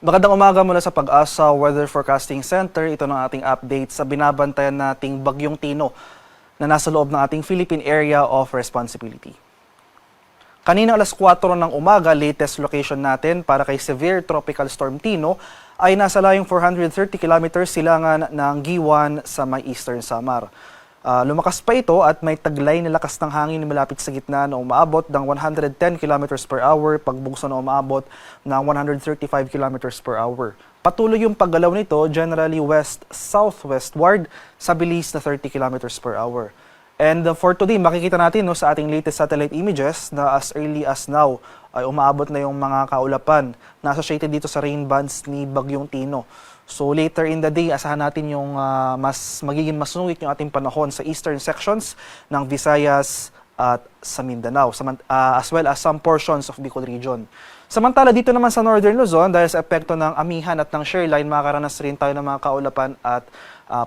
Magandang umaga mula sa Pag-asa Weather Forecasting Center. Ito ng ating update sa binabantayan nating Bagyong Tino na nasa loob ng ating Philippine Area of Responsibility. Kanina alas 4 ng umaga, latest location natin para kay Severe Tropical Storm Tino ay nasa layong 430 kilometers silangan ng Giwan sa may Eastern Samar. Lumakas pa ito at may taglay na lakas ng hangin malapit sa gitna na umaabot ng 110 km per hour, pagbugso na umaabot ng 135 km per hour. Patuloy yung paggalaw nito, generally west-southwestward sa bilis na 30 km per hour. And for today, makikita natin sa ating latest satellite images na as early as now ay umaabot na yung mga kaulapan na associated dito sa rain bands ni Bagyong Tino. So later in the day, asahan natin yung magiging masungit yung ating panahon sa eastern sections ng Visayas at sa Mindanao, as well as some portions of Bicol region. Samantala dito naman sa Northern Luzon, dahil sa epekto ng amihan at ng shoreline, makakaranas rin tayo ng mga kaulapan at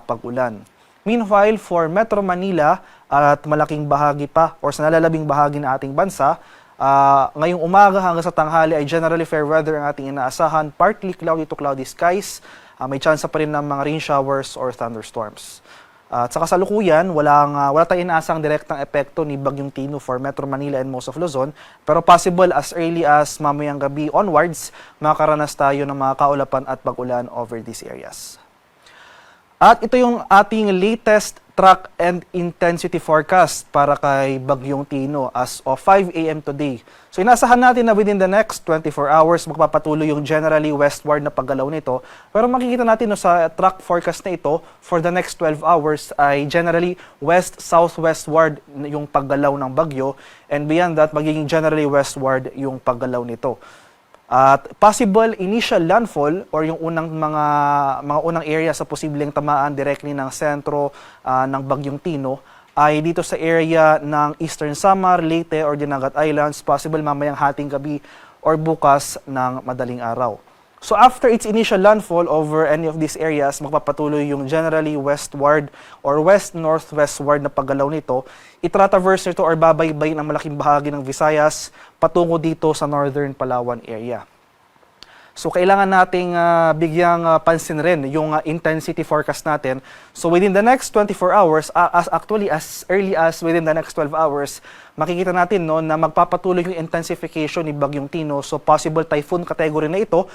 pag-ulan. Meanwhile, for Metro Manila at malaking bahagi pa or sa nalalabing bahagi ng ating bansa, ngayong umaga hanggang sa tanghali ay generally fair weather ang ating inaasahan, partly cloudy to cloudy skies. May chance pa rin ng mga rain showers or thunderstorms. At sa kasalukuyan, wala tayong inaasang direktang epekto ni Bagyong Tino for Metro Manila and most of Luzon, pero possible as early as mamayang gabi onwards, makakaranas tayo ng mga kaulapan at pag-ulan over these areas. At ito yung ating latest track and intensity forecast para kay Bagyong Tino as of 5 a.m. today. So inasahan natin na within the next 24 hours magpapatuloy yung generally westward na paggalaw nito. Pero makikita natin sa track forecast na ito for the next 12 hours ay generally west-southwestward yung paggalaw ng bagyo, and beyond that magiging generally westward yung paggalaw nito. At possible initial landfall or yung mga unang area sa posibleng tamaan directly ng sentro ng Bagyong Tino ay dito sa area ng Eastern Samar, Leyte or Dinagat Islands, possible mamayang hating gabi or bukas ng madaling araw. So after its initial landfall over any of these areas, magpapatuloy yung generally westward or west-northwestward na paggalaw nito. Itratraverse nito or babaybay ng malaking bahagi ng Visayas patungo dito sa northern Palawan area. So kailangan nating bigyang pansin rin yung intensity forecast natin. So within the next 24 hours, as early as within the next 12 hours, makikita natin na magpapatuloy yung intensification ni Bagyong Tino. So possible typhoon category na ito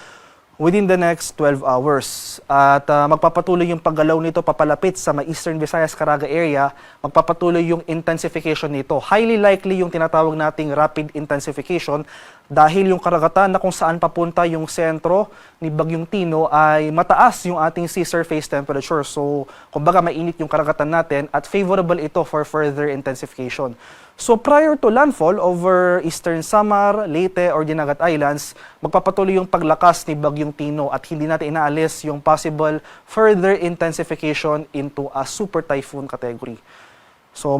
within the next 12 hours. At magpapatuloy yung paggalaw nito papalapit sa Eastern Visayas, Caraga area, magpapatuloy yung intensification nito. Highly likely yung tinatawag nating rapid intensification dahil yung karagatan na kung saan papunta yung sentro ni Bagyong Tino ay mataas yung ating sea surface temperature. So, kumbaga mainit yung karagatan natin at favorable ito for further intensification. So prior to landfall over Eastern Samar, Leyte or Dinagat Islands, magpapatuloy yung paglakas ni Bagyong Tino at hindi natin inaalis yung possible further intensification into a super typhoon category. So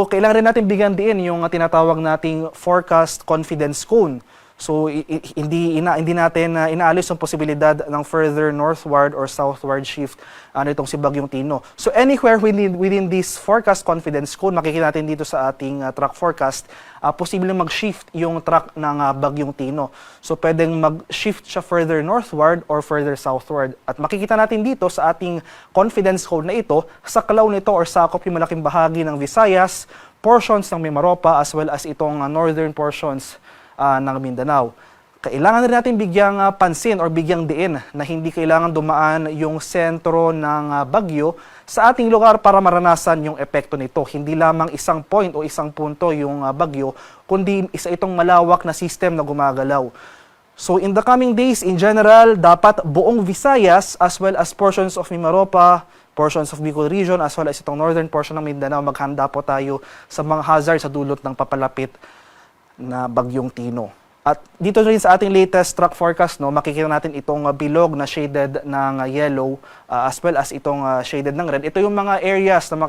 kailangan rin natin bigyan din yung tinatawag nating forecast confidence cone. So hindi natin inaalis yung posibilidad ng further northward or southward shift nitong si Bagyong Tino. So anywhere within this forecast confidence cone, makikita natin dito sa ating track forecast, posibleng mag-shift yung track ng Bagyong Tino. So pwedeng mag-shift siya further northward or further southward. At makikita natin dito sa ating confidence cone na ito, sa kalaw nito or sakop yung malaking bahagi ng Visayas, portions ng Mimaropa as well as itong northern portions ng Mindanao. Kailangan rin natin bigyang pansin or bigyang diin na hindi kailangan dumaan yung sentro ng bagyo sa ating lugar para maranasan yung epekto nito. Hindi lamang isang point o isang punto yung bagyo, kundi isa itong malawak na system na gumagalaw. So in the coming days, in general, dapat buong Visayas as well as portions of Mimaropa, portions of Bicol region as well as itong northern portion ng Mindanao, maghanda po tayo sa mga hazard sa dulot ng papalapit na Bagyong Tino. At dito rin sa ating latest track forecast, makikita natin itong bilog na shaded ng yellow as well as itong shaded ng red. Ito yung mga areas na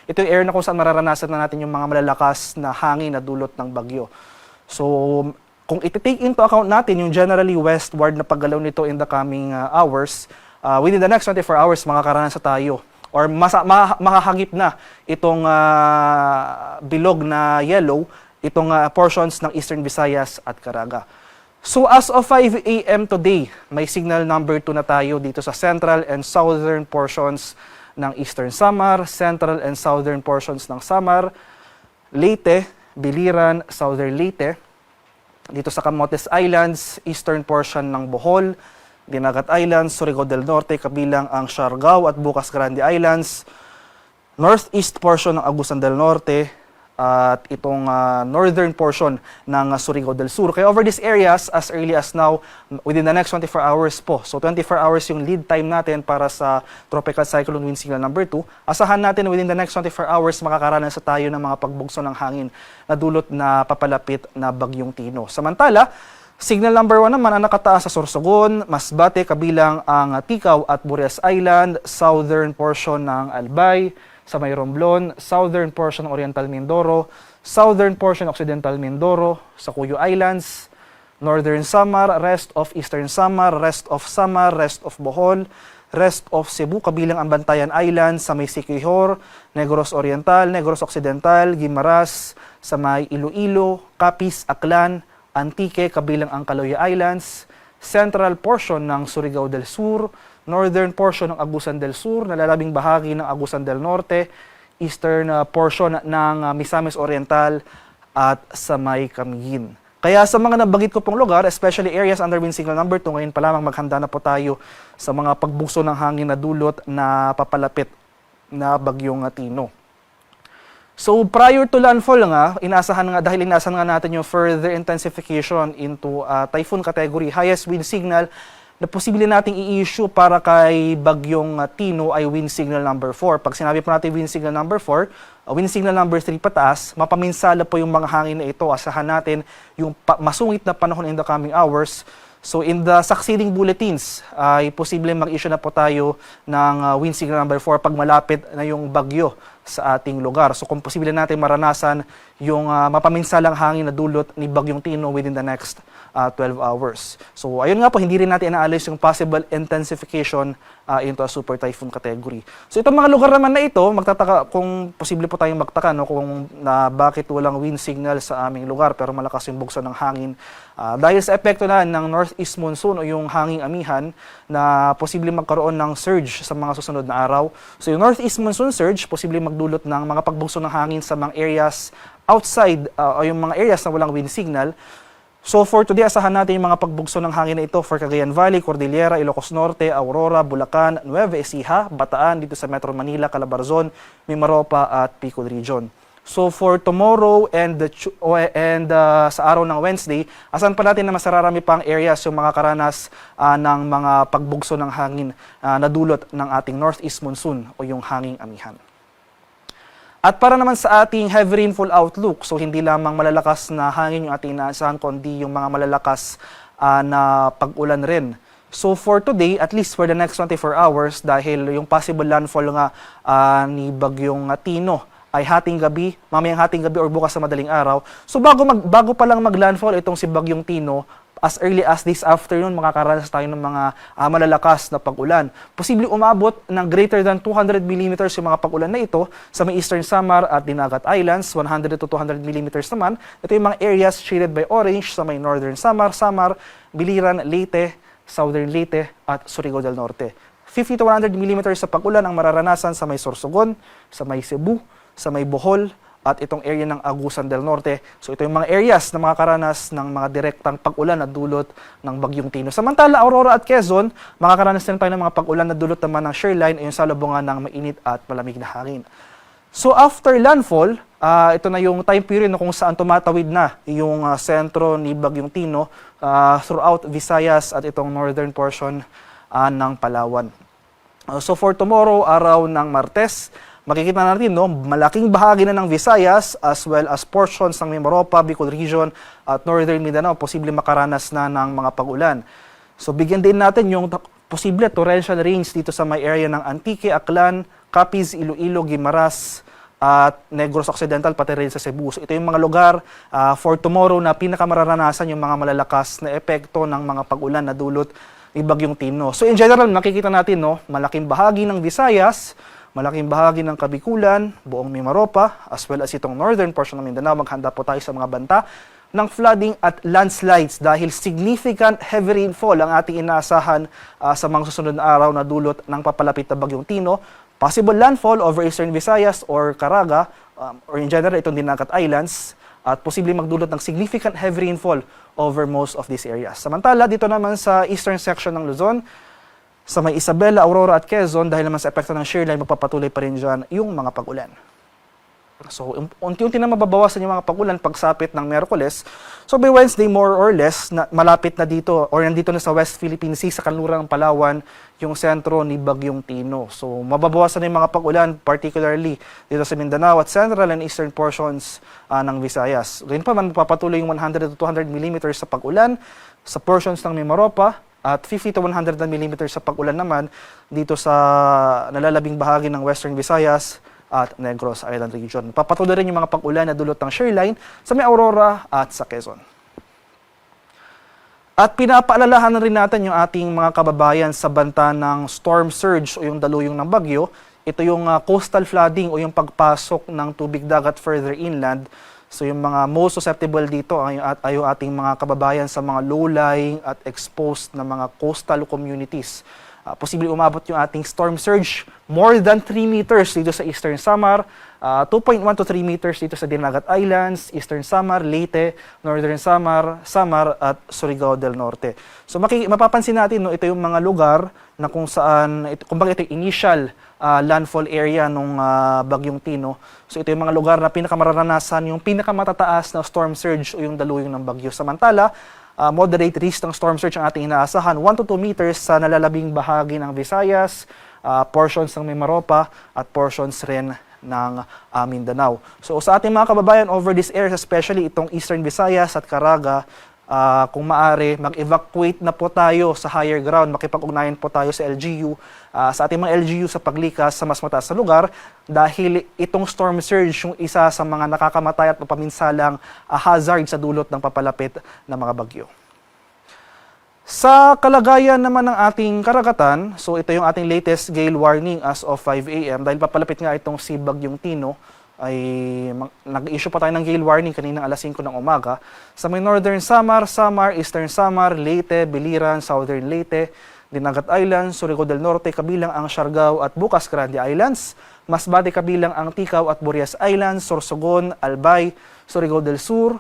ito yung area na kung saan mararanasan na natin yung mga malalakas na hangin na dulot ng bagyo. So kung iti-take into account natin yung generally westward na paggalaw nito in the coming hours, within the next 24 hours makakaranas tayo or makahagip na itong bilog na yellow, itong portions ng Eastern Visayas at Caraga. So as of 5 a.m. today, may signal number 2 na tayo dito sa central and southern portions ng Eastern Samar, central and southern portions ng Samar, Leyte, Biliran, southern Leyte, dito sa Camotes Islands, eastern portion ng Bohol, Dinagat Islands, Surigao del Norte, kabilang ang Siargao at Bukas Grande Islands, northeast portion ng Agusan del Norte, at itong northern portion ng Surigao del Sur. Kaya over these areas, as early as now, within the next 24 hours po. So 24 hours yung lead time natin para sa Tropical Cyclone Wind Signal number 2. Asahan natin within the next 24 hours, makakaranas tayo ng mga pagbugso ng hangin na dulot na papalapit na Bagyong Tino. Samantala, signal number 1 naman ang nakataas sa Sorsogon, Masbate, kabilang ang Tikaw at Burias Island, southern portion ng Albay, sa may Romblon, southern portion ng Oriental Mindoro, southern portion ng Occidental Mindoro, sa Cuyo Islands, northern Samar, rest of eastern Samar, rest of Samar, rest of Bohol, rest of Cebu, kabilang ang Bantayan Islands, sa may Siquijor, Negros Oriental, Negros Occidental, Guimaras, sa may Iloilo, Capiz, Aklan, Antique, kabilang ang Caloya Islands, central portion ng Surigao del Sur, northern portion ng Agusan del Sur, nalalabing bahagi ng Agusan del Norte, eastern portion ng Misamis Oriental at sa may Camiguin. Kaya sa mga nabanggit ko pong lugar, especially areas under wind signal number 2, ngayon pa lamang maghanda na po tayo sa mga pagbugso ng hangin na dulot na papalapit na Bagyong Tino. So prior to landfall nga, dahil inaasahan nga natin yung further intensification into typhoon category, highest wind signal na posible nating i-issue para kay Bagyong Tino ay wind signal number 4. Pag sinabi po natin wind signal number 4, wind signal number 3 pataas, mapaminsala po yung mga hangin na ito. Asahan natin yung masungit na panahon in the coming hours. So in the succeeding bulletins, ay posible mag-issue na po tayo ng wind signal number 4 pag malapit na yung bagyo sa ating lugar. So kung posible natin maranasan yung mapaminsalang hangin na dulot ni Bagyong Tino within the next 12 hours. So ayun nga po, hindi rin natin inaalis yung possible intensification into a super typhoon category. So itong mga lugar naman na ito, magtataka kung posible po tayong magtaka kung bakit walang wind signal sa aming lugar pero malakas yung bugso ng hangin. Dahil sa epekto na ng northeast monsoon o yung hanging amihan na posible magkaroon ng surge sa mga susunod na araw. So yung northeast monsoon surge, posible magdulot ng mga pagbugso ng hangin sa mga areas outside o yung mga areas na walang wind signal. So for today, asahan natin yung mga pagbugso ng hangin na ito for Cagayan Valley, Cordillera, Ilocos Norte, Aurora, Bulacan, Nueva Ecija, Bataan, dito sa Metro Manila, Calabarzon, Mimaropa at Bicol Region. So for tomorrow and sa araw ng Wednesday, asahan pa natin na mas mararami pang areas yung mga karanas ng mga pagbugso ng hangin na dulot ng ating northeast monsoon o yung hanging amihan. At para naman sa ating heavy rainfall outlook, so hindi lamang malalakas na hangin yung ating inaasahan, kundi yung mga malalakas na pag-ulan rin. So for today, at least for the next 24 hours, dahil yung possible landfall nga ni Bagyong Tino ay mamayang hating gabi or bukas sa madaling araw. So bago pa lang mag-landfall itong si Bagyong Tino, as early as this afternoon, makakaranas tayo ng mga malalakas na pag-ulan. Posible umabot ng greater than 200 mm yung mga pag-ulan na ito sa may Eastern Samar at Dinagat Islands, 100 to 200 mm naman. Ito yung mga areas shaded by orange sa may Northern Samar, Biliran, Leyte, Southern Leyte at Surigao del Norte. 50 to 100 mm sa pag-ulan ang mararanasan sa may Sorsogon, sa may Cebu, sa may Bohol, at itong area ng Agusan del Norte. So ito yung mga areas na makakaranas ng mga direktang pag-ulan na dulot ng Bagyong Tino. Samantala, Aurora at Quezon, makakaranas din tayo ng mga pag-ulan na dulot naman ng shoreline ay yung salubungan ng mainit at malamig na hangin. So after landfall, ito na yung time period na kung saan tumatawid na yung sentro ni Bagyong Tino throughout Visayas at itong northern portion ng Palawan. So for tomorrow, araw ng Martes, makikita natin malaking bahagi na ng Visayas as well as portions ng Mimaropa, Bicol Region at Northern Mindanao posible makaranas na ng mga pag-ulan. So bigyan din natin yung posible torrential rains dito sa may area ng Antique, Aklan, Capiz, Iloilo, Guimaras at Negros Occidental pati rin sa Cebu. So ito yung mga lugar for tomorrow na pinakamararanasan yung mga malalakas na epekto ng mga pag-ulan na dulot ni Bagyong Tino. So in general, makikita natin malaking bahagi ng Visayas, malaking bahagi ng Kabikulan, buong Mimaropa, as well as itong northern portion ng Mindanao, maghanda po tayo sa mga banta ng flooding at landslides dahil significant heavy rainfall ang ating inaasahan sa mga susunod na araw na dulot ng papalapit na bagyong Tino. Possible landfall over Eastern Visayas or Caraga or in general itong Dinagat Islands at posibleng magdulot ng significant heavy rainfall over most of these areas. Samantala, dito naman sa eastern section ng Luzon, sa may Isabela, Aurora at Quezon, dahil naman sa epekto ng shear line, magpapatuloy pa rin dyan yung mga pag-ulan. So, unti-unti na mababawasan yung mga pag-ulan pagsapit ng Miyerkules. So, by Wednesday, more or less, malapit na dito or nandito na sa West Philippine Sea, sa kanlurang Palawan, yung sentro ni Bagyong Tino. So, mababawasan na yung mga pag-ulan, particularly dito sa Mindanao at central and eastern portions ng Visayas. Ganyan pa man, magpapatuloy yung 100 to 200 mm sa pag-ulan sa portions ng Mimaropa at 50 to 100 mm sa pag-ulan naman dito sa nalalabing bahagi ng Western Visayas at Negros Island region. Papatuloy rin yung mga pag-ulan na dulot ng shear line sa may Aurora at sa Quezon. At pinapaalalahanan rin natin yung ating mga kababayan sa banta ng storm surge o yung daluyong ng bagyo. Ito yung coastal flooding o yung pagpasok ng tubig dagat further inland. So yung mga most susceptible dito ay yung ating mga kababayan sa mga low-lying at exposed na mga coastal communities. Posibleng umabot yung ating storm surge more than 3 meters dito sa Eastern Samar, 2.1 to 3 meters dito sa Dinagat Islands, Eastern Samar, Leyte, Northern Samar, Samar at Surigao del Norte. So mapapansin natin, no, ito yung mga lugar na kung saan, kumbaga ito yung initial landfall area ng Bagyong Tino. So ito yung mga lugar na pinakamararanasan yung pinakamatataas na storm surge o yung daluyong ng bagyo. Samantala, moderate risk ng storm surge ang ating inaasahan, 1 to 2 meters sa nalalabing bahagi ng Visayas, portions ng Mimaropa at portions rin ng Mindanao. So sa ating mga kababayan over these areas, especially itong Eastern Visayas at Caraga, kung maaari, mag-evacuate na po tayo sa higher ground, makipag-ugnayan po tayo sa LGU, sa ating mga LGU sa paglikas sa mas mataas na lugar dahil itong storm surge yung isa sa mga nakakamatay at paminsalang hazard sa dulot ng papalapit na mga bagyo. Sa kalagayan naman ng ating karagatan, so ito yung ating latest gale warning as of 5 a.m. dahil papalapit nga itong si Bagyong Tino, ay nag-issue pa tayo ng gale warning kaninang alas 5 ng umaga. Sa may Northern Samar, Eastern Samar, Leyte, Biliran, Southern Leyte, Dinagat Islands, Surigao del Norte, kabilang ang Siargao at Bukas Grande Islands, Masbate kabilang ang Ticao at Burias Islands, Sorsogon, Albay, Surigao del Sur,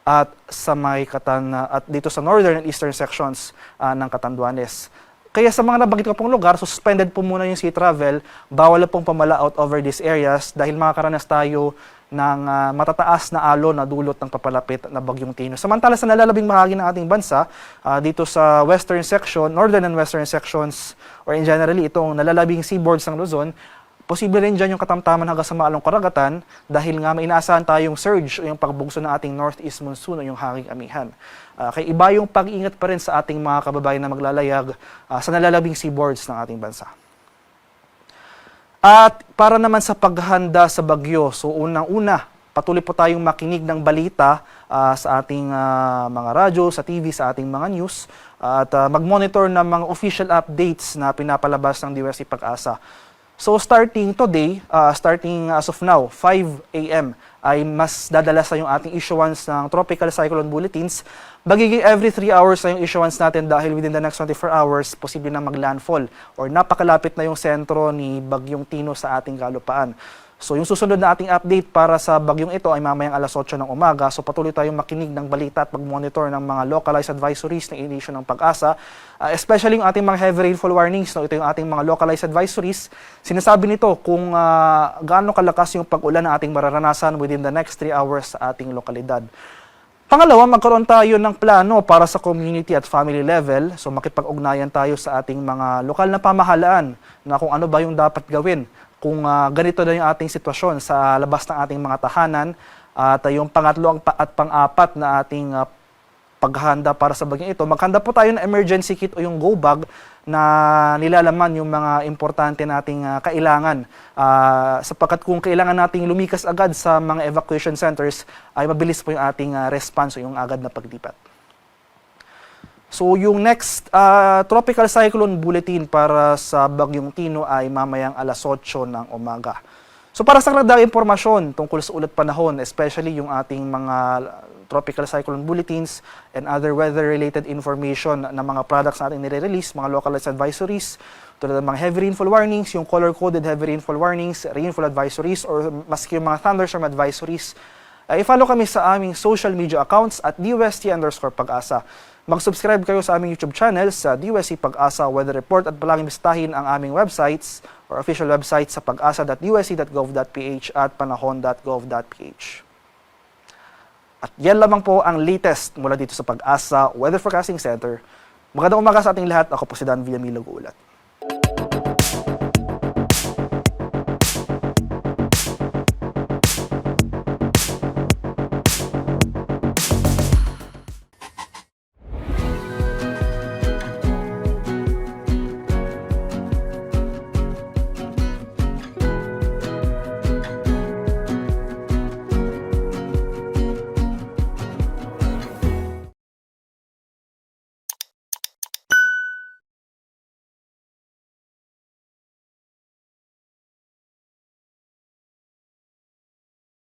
at sa may at dito sa Northern and Eastern sections ng Catanduanes. Kaya sa mga nabanggit ko pong lugar, suspended po muna yung sea travel, bawal na pong pamalaot over these areas dahil makakaranas tayo ng matataas na alon na dulot ng papalapit na Bagyong Tino. Samantala sa nalalabing bahagi ng ating bansa, dito sa western section, northern and western sections, or in generally itong nalalabing seaboards ng Luzon, posible rin dyan yung katamtaman hanggang sa maalong karagatan dahil nga may inaasahan tayong surge o yung pagbugso ng ating northeast monsoon o yung hanging amihan. Kaya iba yung pag-ingat pa rin sa ating mga kababayan na maglalayag sa nalalabing seaboards ng ating bansa. At para naman sa paghahanda sa bagyo, so unang-una, patuloy po tayong makinig ng balita sa ating mga radyo, sa TV, sa ating mga news, at mag-monitor ng mga official updates na pinapalabas ng DOST Pag-asa. So starting today, starting as of now, 5 a.m., ay mas dadalasan yung ating issuance ng tropical cyclone bulletins. Magiging every 3 hours na yung issuance natin dahil within the next 24 hours, posible na maglandfall or napakalapit na yung sentro ni Bagyong Tino sa ating kalupaan. So yung susunod na ating update para sa bagyong ito ay mamayang alas 8 ng umaga. So patuloy tayong makinig ng balita at mag-monitor ng mga localized advisories na in-issue ng Pag-asa. Especially yung ating mga heavy rainfall warnings. No? Ito yung ating mga localized advisories. Sinasabi nito kung gaano kalakas yung pag-ulan na ating mararanasan within the next 3 hours sa ating lokalidad. Pangalawa, magkaroon tayo ng plano para sa community at family level. So makipag-ugnayan tayo sa ating mga lokal na pamahalaan na kung ano ba yung dapat gawin kung ganito na yung ating sitwasyon sa labas ng ating mga tahanan. At yung pangatlo at pang-apat na ating paghahanda para sa bagyong ito, maghanda po tayo ng emergency kit o yung go bag na nilalaman yung mga importante nating kailangan. Sapagkat kung kailangan nating lumikas agad sa mga evacuation centers, ay mabilis po yung ating response o yung agad na paglipat. So yung next tropical cyclone bulletin para sa Bagyong Tino ay mamayang alas 8 ng umaga. So para sa karagdagang impormasyon tungkol sa ulat panahon, especially yung ating mga tropical cyclone bulletins, and other weather-related information na mga products natin nire-release, mga localized advisories, tulad ng mga heavy rainfall warnings, yung color-coded heavy rainfall warnings, rainfall advisories, or maski yung mga thunderstorm advisories. I-follow kami sa aming social media accounts at DUST_Pag-asa. Mag-subscribe kayo sa aming YouTube channel sa DUST Pag-asa Weather Report at palaging bisitahin ang aming websites or official websites sa pag-asa.dust.gov.ph at panahon.gov.ph. At yan lamang po ang latest mula dito sa Pag-asa Weather Forecasting Center. Magandang umaga sa ating lahat. Ako po si Dan Villamilo Gulat.